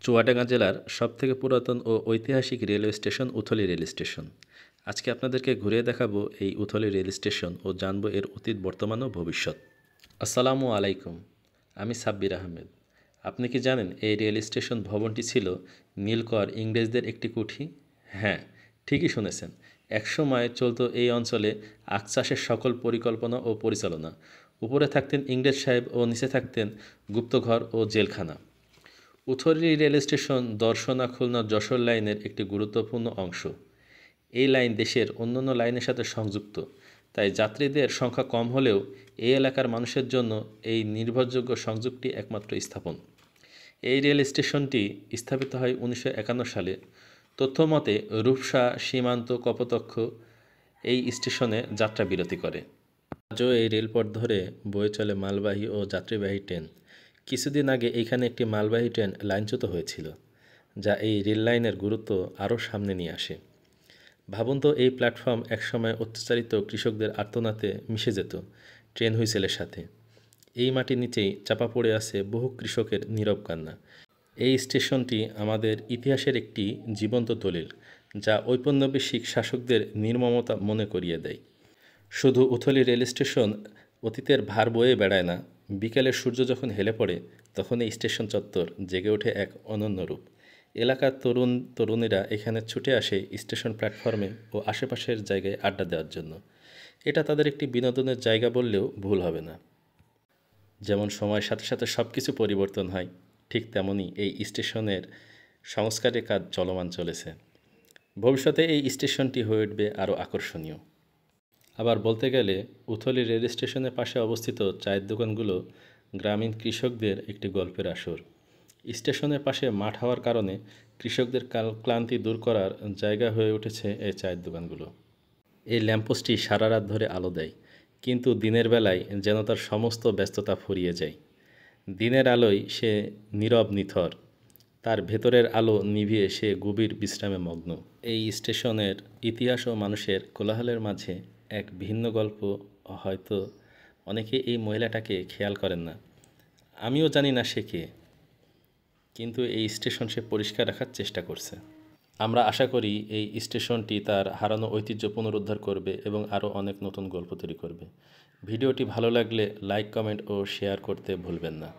চুয়াডাঙ্গা জেলার সবথেকে পুরাতন ও ঐতিহাসিক রেলওয়ে স্টেশন উথলি রেল স্টেশন। আজকে আপনাদেরকে ঘুরিয়ে দেখাবো এই উথলি রেল স্টেশন ও জানবো এর অতীত, বর্তমান ও ভবিষ্যৎ। আসসালামু আলাইকুম, আমি সাব্বির আহমেদ। আপনি কি জানেন এই রেল স্টেশন ভবনটি ছিল নীলকর ইংরেজদের একটি কুঠি? হ্যাঁ, ঠিকই শুনেছেন। একসময় চলতো এই অঞ্চলে আখ চাষের সকল পরিকল্পনা ও পরিচালনা। উপরে থাকতেন ইংরেজ সাহেব ও নিচে থাকতেন গুপ্তঘর ও জেলখানা। উথলি রেল স্টেশন দর্শনা খুলনা যশোর লাইনের একটি গুরুত্বপূর্ণ অংশ। এই লাইন দেশের অন্যান্য লাইনের সাথে সংযুক্ত, তাই যাত্রীদের সংখ্যা কম হলেও এই এলাকার মানুষের জন্য এই নির্ভরযোগ্য সংযোগটি একমাত্র স্থাপন। এই রেল স্টেশনটি স্থাপিত হয় 1951 সালে। তথ্যমতে রূপসা সীমান্ত কপোতাক্ষ এই স্টেশনে যাত্রা বিরতি করে। আজও এই রেলপথ ধরে বয়ে চলে মালবাহী ও যাত্রীবাহী ট্রেন। কিছুদিন আগে এইখানে একটি মালবাহী ট্রেন লাইনচ্যুত হয়েছিল, যা এই রেল লাইনের গুরুত্ব আরও সামনে নিয়ে আসে। ভাবুন তো, এই প্ল্যাটফর্ম একসময় অত্যাচারিত কৃষকদের আর্তনাতে মিশে যেত ট্রেন হুইসেলের সাথে। এই মাটির নিচেই চাপা পড়ে আছে বহু কৃষকের নীরব কান্না। এই স্টেশনটি আমাদের ইতিহাসের একটি জীবন্ত দলিল, যা ঔপনিবেশিক শাসকদের নির্মমতা মনে করিয়ে দেয়। শুধু উথলি রেল স্টেশন অতীতের ভার বয়ে বেড়ায় না, বিকেলের সূর্য যখন হেলে পড়ে তখন এই স্টেশন চত্বর জেগে ওঠে এক অনন্য রূপ। এলাকার তরুণীরা এখানে ছুটে আসে স্টেশন প্ল্যাটফর্মে ও আশেপাশের জায়গায় আড্ডা দেওয়ার জন্য। এটা তাদের একটি বিনোদনের জায়গা বললেও ভুল হবে না। যেমন সময়ের সাথে সাথে সব কিছু পরিবর্তন হয়, ঠিক তেমনই এই স্টেশনের সংস্কারের কাজ চলমান চলেছে। ভবিষ্যতে এই স্টেশনটি হয়ে উঠবে আরও আকর্ষণীয়। আবার বলতে গেলে উথলি রেল স্টেশনের পাশে অবস্থিত চায়ের দোকানগুলো গ্রামীণ কৃষকদের একটি গল্পের আসর। স্টেশনের পাশে মাঠ হওয়ার কারণে কৃষকদের ক্লান্তি দূর করার জায়গা হয়ে উঠেছে এই চায়ের দোকানগুলো। এই ল্যাম্পপোস্টটি সারা রাত ধরে আলো দেয়, কিন্তু দিনের বেলায় যেন তার সমস্ত ব্যস্ততা ফুরিয়ে যায়। দিনের আলোয় সে নীরব নিথর, তার ভেতরের আলো নিভিয়ে সে গভীর বিশ্রামে মগ্ন। এই স্টেশনের ইতিহাস ও মানুষের কোলাহলের মাঝে এক ভিন্ন গল্প। হয়তো অনেকে এই মহিলাটাকে খেয়াল করেন না, আমিও জানি না সে কে, কিন্তু এই স্টেশন সে পরিষ্কার রাখার চেষ্টা করছে। আমরা আশা করি এই স্টেশনটি তার হারানো ঐতিহ্য পুনরুদ্ধার করবে এবং আরও অনেক নতুন গল্প তৈরি করবে। ভিডিওটি ভালো লাগলে লাইক, কমেন্ট ও শেয়ার করতে ভুলবেন না।